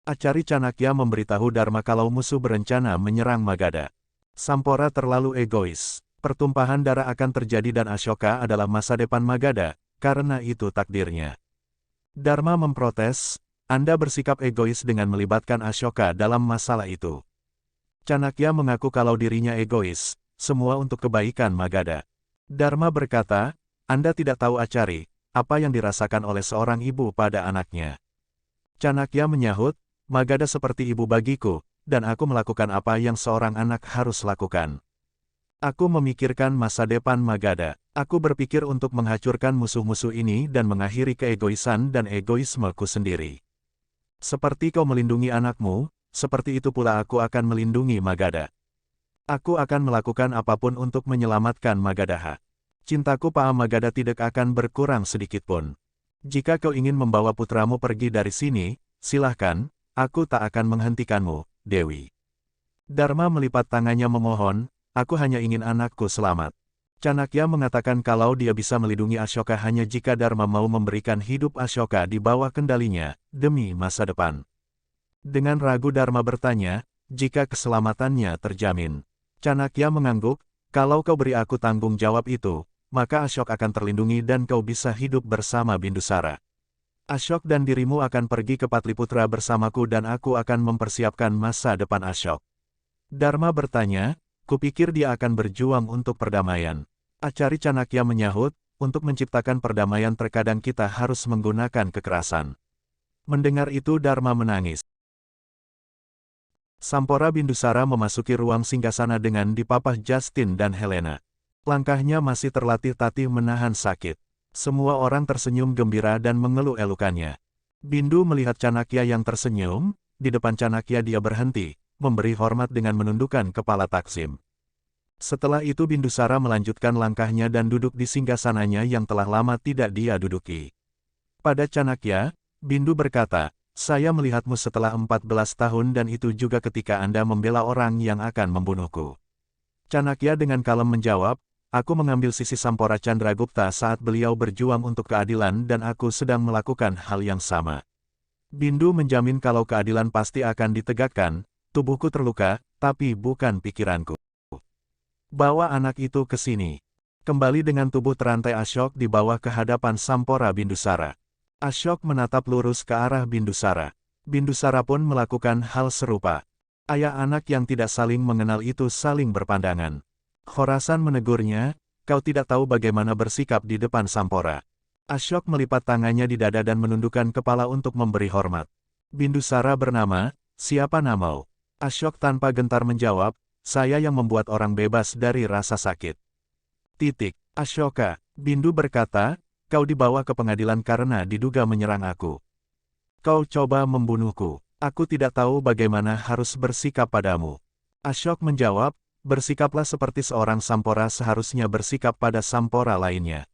Acari Chanakya memberitahu Dharma kalau musuh berencana menyerang Magadha. Sampora terlalu egois. Pertumpahan darah akan terjadi dan Ashoka adalah masa depan Magadha, karena itu takdirnya. Dharma memprotes, Anda bersikap egois dengan melibatkan Ashoka dalam masalah itu. Chanakya mengaku kalau dirinya egois, semua untuk kebaikan Magadha. Dharma berkata, Anda tidak tahu Acari, apa yang dirasakan oleh seorang ibu pada anaknya. Chanakya menyahut, Magadha seperti ibu bagiku, dan aku melakukan apa yang seorang anak harus lakukan. Aku memikirkan masa depan Magadha. Aku berpikir untuk menghancurkan musuh-musuh ini dan mengakhiri keegoisan dan egoismeku sendiri. Seperti kau melindungi anakmu, seperti itu pula aku akan melindungi Magadha. Aku akan melakukan apapun untuk menyelamatkan Magadha. Cintaku pada Magadha tidak akan berkurang sedikitpun. Jika kau ingin membawa putramu pergi dari sini, silahkan, aku tak akan menghentikanmu, Dewi. Dharma melipat tangannya memohon, aku hanya ingin anakku selamat. Chanakya mengatakan kalau dia bisa melindungi Ashoka hanya jika Dharma mau memberikan hidup Ashoka di bawah kendalinya, demi masa depan. Dengan ragu Dharma bertanya, jika keselamatannya terjamin. Chanakya mengangguk, kalau kau beri aku tanggung jawab itu, maka Ashoka akan terlindungi dan kau bisa hidup bersama Bindusara. Ashok dan dirimu akan pergi ke Patliputra bersamaku dan aku akan mempersiapkan masa depan Ashok. Dharma bertanya, kupikir dia akan berjuang untuk perdamaian. Acari Chanakya menyahut, untuk menciptakan perdamaian terkadang kita harus menggunakan kekerasan. Mendengar itu Dharma menangis. Sampora Bindusara memasuki ruang singgasana dengan dipapah Justin dan Helena. Langkahnya masih terlatih-tatih menahan sakit. Semua orang tersenyum gembira dan mengeluh-elukannya. Bindu melihat Chanakya yang tersenyum, di depan Chanakya dia berhenti, memberi hormat dengan menundukkan kepala Taksim. Setelah itu Bindusara melanjutkan langkahnya dan duduk di singgasananya yang telah lama tidak dia duduki. Pada Chanakya, Bindu berkata, saya melihatmu setelah 14 tahun dan itu juga ketika Anda membela orang yang akan membunuhku. Chanakya dengan kalem menjawab, aku mengambil sisi Sampora Chandragupta saat beliau berjuang untuk keadilan dan aku sedang melakukan hal yang sama. Bindu menjamin kalau keadilan pasti akan ditegakkan, tubuhku terluka, tapi bukan pikiranku. Bawa anak itu ke sini. Kembali dengan tubuh terantai Ashok di bawah ke hadapan Sampora Bindusara. Ashok menatap lurus ke arah Bindusara. Bindusara pun melakukan hal serupa. Ayah anak yang tidak saling mengenal itu saling berpandangan. Khorasan menegurnya, kau tidak tahu bagaimana bersikap di depan Sampora. Ashok melipat tangannya di dada dan menundukkan kepala untuk memberi hormat. Bindusara bernama, siapa namamu? Ashok tanpa gentar menjawab, saya yang membuat orang bebas dari rasa sakit. Ashoka, Bindu berkata, kau dibawa ke pengadilan karena diduga menyerang aku. Kau coba membunuhku, aku tidak tahu bagaimana harus bersikap padamu. Ashok menjawab, bersikaplah seperti seorang Sampora seharusnya bersikap pada Sampora lainnya.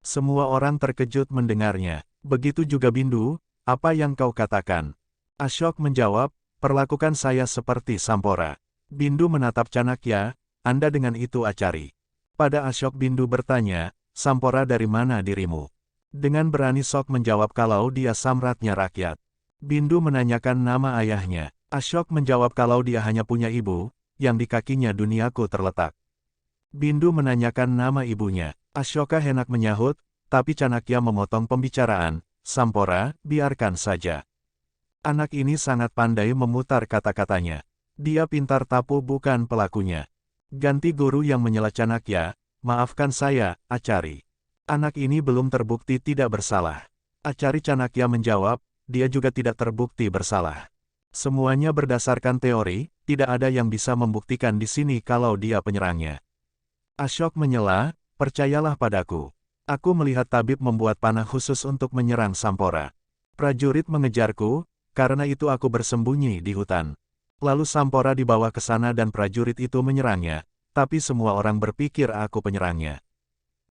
Semua orang terkejut mendengarnya. Begitu juga Bindu, apa yang kau katakan? Ashok menjawab, perlakukan saya seperti Sampora. Bindu menatap Chanakya, Anda dengan itu Acari. Pada Ashok Bindu bertanya, Sampora dari mana dirimu? Dengan berani Sok menjawab kalau dia samratnya rakyat. Bindu menanyakan nama ayahnya. Ashok menjawab kalau dia hanya punya ibu, yang di kakinya duniaku terletak. Bindu menanyakan nama ibunya. Ashoka hendak menyahut, tapi Chanakya memotong pembicaraan, Sampora, biarkan saja. Anak ini sangat pandai memutar kata-katanya. Dia pintar tapu bukan pelakunya. Ganti guru yang menyela Chanakya, maafkan saya, Acari. Anak ini belum terbukti tidak bersalah. Acari Chanakya menjawab, dia juga tidak terbukti bersalah. Semuanya berdasarkan teori, tidak ada yang bisa membuktikan di sini kalau dia penyerangnya. Ashok menyela, percayalah padaku. Aku melihat tabib membuat panah khusus untuk menyerang Sampora. Prajurit mengejarku, karena itu aku bersembunyi di hutan. Lalu Sampora dibawa ke sana dan prajurit itu menyerangnya, tapi semua orang berpikir aku penyerangnya.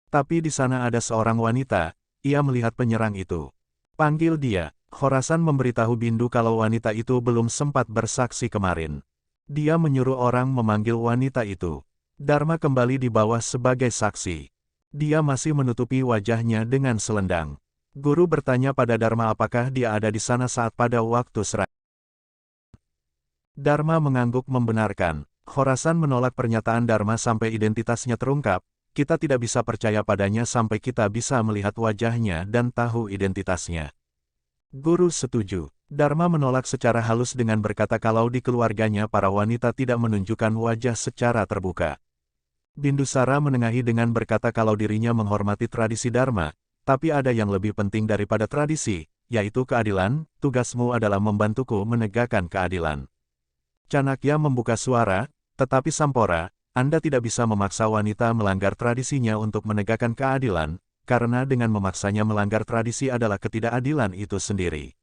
Tapi di sana ada seorang wanita, ia melihat penyerang itu. Panggil dia. Khorasan memberitahu Bindu kalau wanita itu belum sempat bersaksi kemarin. Dia menyuruh orang memanggil wanita itu. Dharma kembali di bawah sebagai saksi. Dia masih menutupi wajahnya dengan selendang. Guru bertanya pada Dharma apakah dia ada di sana saat pada waktu serangan. Dharma mengangguk membenarkan. Khorasan menolak pernyataan Dharma sampai identitasnya terungkap. Kita tidak bisa percaya padanya sampai kita bisa melihat wajahnya dan tahu identitasnya. Guru setuju. Dharma menolak secara halus dengan berkata kalau di keluarganya para wanita tidak menunjukkan wajah secara terbuka. Bindusara menengahi dengan berkata kalau dirinya menghormati tradisi Dharma, tapi ada yang lebih penting daripada tradisi, yaitu keadilan. Tugasmu adalah membantuku menegakkan keadilan. Chanakya membuka suara, tetapi Sampora, Anda tidak bisa memaksa wanita melanggar tradisinya untuk menegakkan keadilan, karena dengan memaksanya melanggar tradisi adalah ketidakadilan itu sendiri.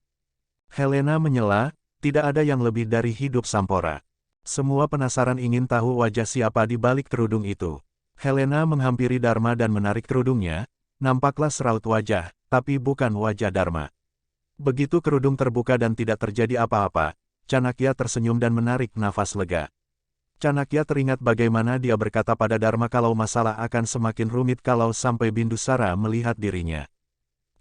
Helena menyela, tidak ada yang lebih dari hidup Sampora. Semua penasaran ingin tahu wajah siapa di balik kerudung itu. Helena menghampiri Dharma dan menarik kerudungnya, nampaklah seraut wajah, tapi bukan wajah Dharma. Begitu kerudung terbuka dan tidak terjadi apa-apa, Chanakya tersenyum dan menarik nafas lega. Chanakya teringat bagaimana dia berkata pada Dharma kalau masalah akan semakin rumit kalau sampai Bindusara melihat dirinya.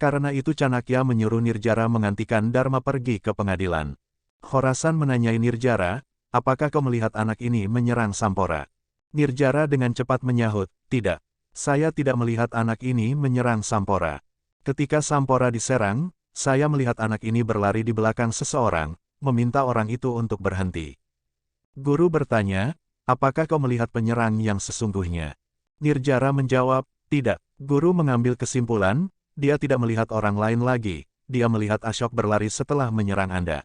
Karena itu Chanakya menyuruh Nirjara menggantikan Dharma pergi ke pengadilan. Khorasan menanyai Nirjara, apakah kau melihat anak ini menyerang Sampora? Nirjara dengan cepat menyahut, tidak. Saya tidak melihat anak ini menyerang Sampora. Ketika Sampora diserang, saya melihat anak ini berlari di belakang seseorang, meminta orang itu untuk berhenti. Guru bertanya, apakah kau melihat penyerang yang sesungguhnya? Nirjara menjawab, tidak. Guru mengambil kesimpulan, dia tidak melihat orang lain lagi, dia melihat Ashok berlari setelah menyerang Anda.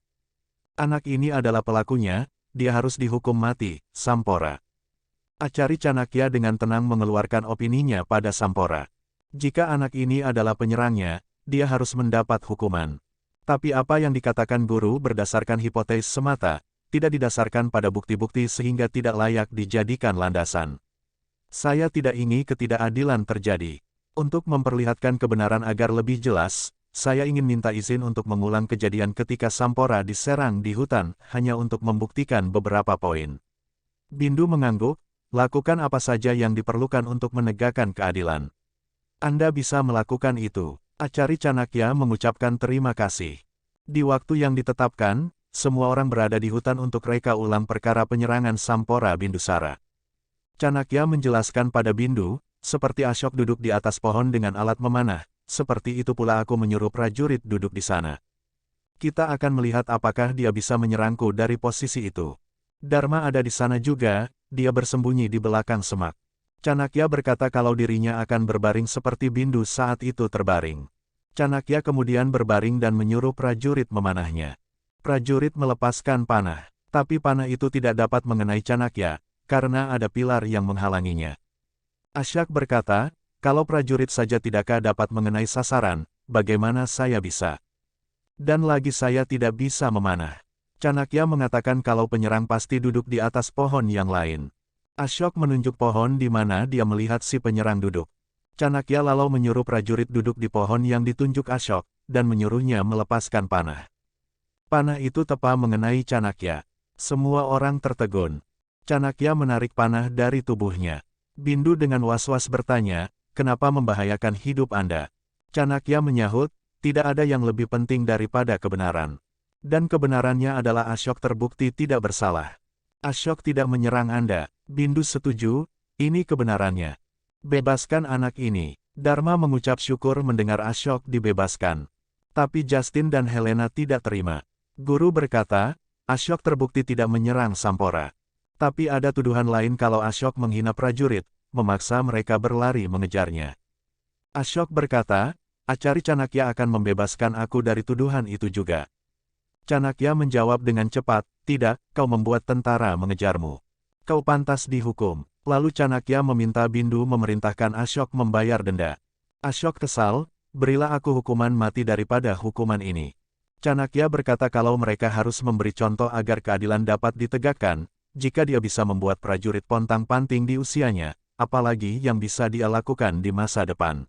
Anak ini adalah pelakunya, dia harus dihukum mati, Sampora. Acari Chanakya dengan tenang mengeluarkan opininya pada Sampora. Jika anak ini adalah penyerangnya, dia harus mendapat hukuman. Tapi apa yang dikatakan guru berdasarkan hipotesis semata, tidak didasarkan pada bukti-bukti sehingga tidak layak dijadikan landasan. Saya tidak ingin ketidakadilan terjadi. Untuk memperlihatkan kebenaran agar lebih jelas, saya ingin minta izin untuk mengulang kejadian ketika Sampora diserang di hutan, hanya untuk membuktikan beberapa poin. Bindu mengangguk, lakukan apa saja yang diperlukan untuk menegakkan keadilan. Anda bisa melakukan itu. Acari Chanakya mengucapkan terima kasih. Di waktu yang ditetapkan, semua orang berada di hutan untuk reka ulang perkara penyerangan Sampora Bindusara. Chanakya menjelaskan pada Bindu, seperti Ashok duduk di atas pohon dengan alat memanah, seperti itu pula aku menyuruh prajurit duduk di sana. Kita akan melihat apakah dia bisa menyerangku dari posisi itu. Dharma ada di sana juga, dia bersembunyi di belakang semak. Chanakya berkata kalau dirinya akan berbaring seperti Bindu saat itu terbaring. Chanakya kemudian berbaring dan menyuruh prajurit memanahnya. Prajurit melepaskan panah, tapi panah itu tidak dapat mengenai Chanakya, karena ada pilar yang menghalanginya. Ashok berkata, kalau prajurit saja tidakkah dapat mengenai sasaran, bagaimana saya bisa? Dan lagi saya tidak bisa memanah. Chanakya mengatakan kalau penyerang pasti duduk di atas pohon yang lain. Ashok menunjuk pohon di mana dia melihat si penyerang duduk. Chanakya lalu menyuruh prajurit duduk di pohon yang ditunjuk Ashok, dan menyuruhnya melepaskan panah. Panah itu tepat mengenai Chanakya. Semua orang tertegun. Chanakya menarik panah dari tubuhnya. Bindu dengan was-was bertanya, kenapa membahayakan hidup Anda? Chanakya menyahut, tidak ada yang lebih penting daripada kebenaran. Dan kebenarannya adalah Ashok terbukti tidak bersalah. Ashok tidak menyerang Anda. Bindu setuju, ini kebenarannya. Bebaskan anak ini. Dharma mengucap syukur mendengar Ashok dibebaskan. Tapi Justin dan Helena tidak terima. Guru berkata, Ashok terbukti tidak menyerang Sampora. Tapi ada tuduhan lain kalau Ashok menghina prajurit, memaksa mereka berlari mengejarnya. Ashok berkata, Acari Chanakya akan membebaskan aku dari tuduhan itu juga. Chanakya menjawab dengan cepat, tidak, kau membuat tentara mengejarmu. Kau pantas dihukum. Lalu Chanakya meminta Bindu memerintahkan Ashok membayar denda. Ashok kesal, berilah aku hukuman mati daripada hukuman ini. Chanakya berkata kalau mereka harus memberi contoh agar keadilan dapat ditegakkan, jika dia bisa membuat prajurit pontang-panting di usianya, apalagi yang bisa dia lakukan di masa depan.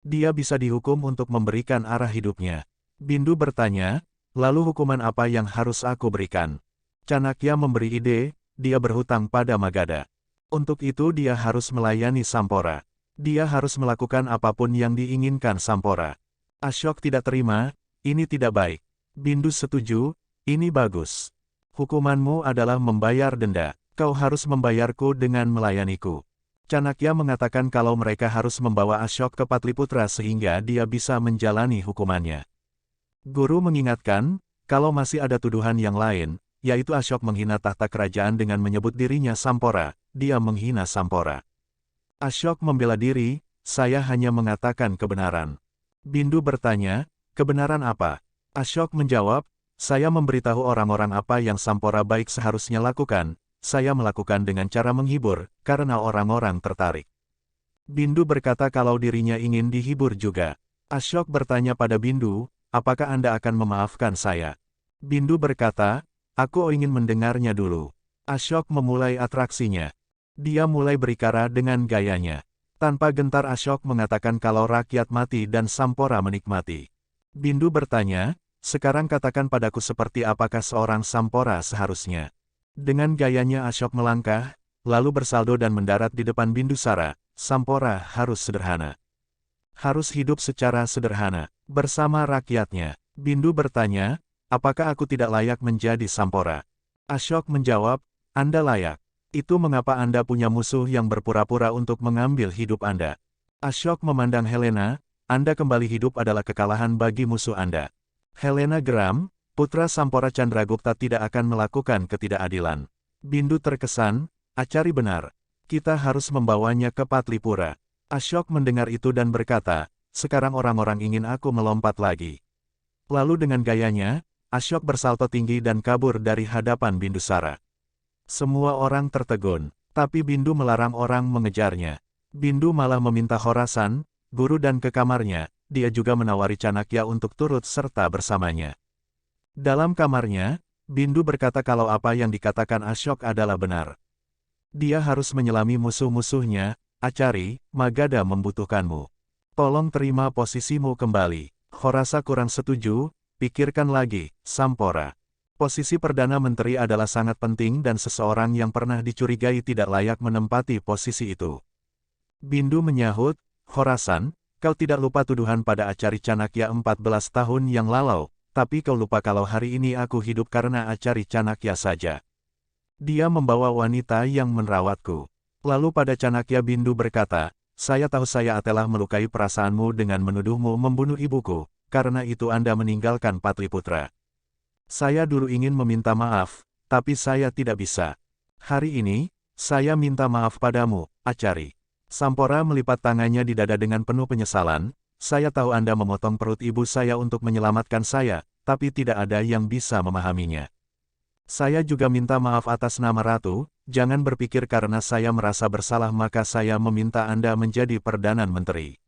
Dia bisa dihukum untuk memberikan arah hidupnya. Bindu bertanya, lalu hukuman apa yang harus aku berikan? Chanakya memberi ide, dia berhutang pada Magadha. Untuk itu dia harus melayani Sampora. Dia harus melakukan apapun yang diinginkan Sampora. Ashok tidak terima, ini tidak baik. Bindu setuju, ini bagus. Hukumanmu adalah membayar denda. Kau harus membayarku dengan melayaniku. Chanakya mengatakan kalau mereka harus membawa Ashok ke Patliputra sehingga dia bisa menjalani hukumannya. Guru mengingatkan, kalau masih ada tuduhan yang lain, yaitu Ashok menghina tahta kerajaan dengan menyebut dirinya Sampora, dia menghina Sampora. Ashok membela diri, saya hanya mengatakan kebenaran. Bindu bertanya, kebenaran apa? Ashok menjawab, saya memberitahu orang-orang apa yang Sampora baik seharusnya lakukan, saya melakukan dengan cara menghibur, karena orang-orang tertarik. Bindu berkata kalau dirinya ingin dihibur juga. Ashok bertanya pada Bindu, apakah Anda akan memaafkan saya? Bindu berkata, aku ingin mendengarnya dulu. Ashok memulai atraksinya. Dia mulai berikara dengan gayanya. Tanpa gentar Ashok mengatakan kalau rakyat mati dan Sampora menikmati. Bindu bertanya, sekarang katakan padaku seperti apakah seorang Sampora seharusnya. Dengan gayanya Ashok melangkah, lalu bersaldo dan mendarat di depan Bindusara. Sampora harus sederhana. Harus hidup secara sederhana, bersama rakyatnya. Bindu bertanya, apakah aku tidak layak menjadi Sampora? Ashok menjawab, Anda layak. Itu mengapa Anda punya musuh yang berpura-pura untuk mengambil hidup Anda. Ashok memandang Helena, Anda kembali hidup adalah kekalahan bagi musuh Anda. Helena geram, putra Sampora Chandragupta tidak akan melakukan ketidakadilan. Bindu terkesan, Acari benar. Kita harus membawanya ke Patlipura. Ashok mendengar itu dan berkata, sekarang orang-orang ingin aku melompat lagi. Lalu dengan gayanya, Ashok bersalto tinggi dan kabur dari hadapan Bindusara. Semua orang tertegun, tapi Bindu melarang orang mengejarnya. Bindu malah meminta Khorasan, guru dan ke kamarnya, dia juga menawari Chanakya untuk turut serta bersamanya. Dalam kamarnya, Bindu berkata kalau apa yang dikatakan Ashok adalah benar. Dia harus menyelami musuh-musuhnya, Acari, Magadha membutuhkanmu. Tolong terima posisimu kembali. Khorasa kurang setuju, pikirkan lagi, Sampora. Posisi Perdana Menteri adalah sangat penting dan seseorang yang pernah dicurigai tidak layak menempati posisi itu. Bindu menyahut, Khorasan, kau tidak lupa tuduhan pada Acari Chanakya 14 tahun yang lalu, tapi kau lupa kalau hari ini aku hidup karena Acari Chanakya saja. Dia membawa wanita yang merawatku. Lalu pada Chanakya Bindu berkata, saya tahu saya telah melukai perasaanmu dengan menuduhmu membunuh ibuku, karena itu Anda meninggalkan Patliputra. Saya dulu ingin meminta maaf, tapi saya tidak bisa. Hari ini, saya minta maaf padamu, Acari. Sampora melipat tangannya di dada dengan penuh penyesalan, saya tahu Anda memotong perut ibu saya untuk menyelamatkan saya, tapi tidak ada yang bisa memahaminya. Saya juga minta maaf atas nama Ratu, jangan berpikir karena saya merasa bersalah maka saya meminta Anda menjadi Perdana Menteri.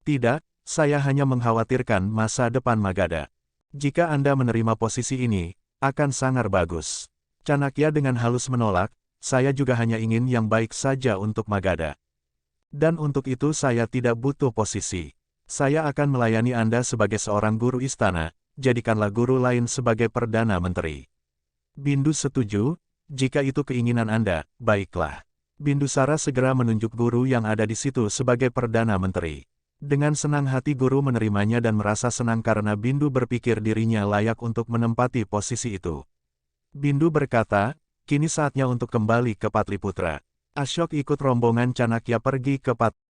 Tidak, saya hanya mengkhawatirkan masa depan Magadha. Jika Anda menerima posisi ini, akan sangat bagus. Chanakya dengan halus menolak, saya juga hanya ingin yang baik saja untuk Magadha. Dan untuk itu saya tidak butuh posisi. Saya akan melayani Anda sebagai seorang guru istana, jadikanlah guru lain sebagai Perdana Menteri. Bindu setuju, jika itu keinginan Anda, baiklah. Bindusara segera menunjuk guru yang ada di situ sebagai Perdana Menteri. Dengan senang hati guru menerimanya dan merasa senang karena Bindu berpikir dirinya layak untuk menempati posisi itu. Bindu berkata, kini saatnya untuk kembali ke Patliputra. Ashok ikut rombongan Chanakya pergi ke Patliputra.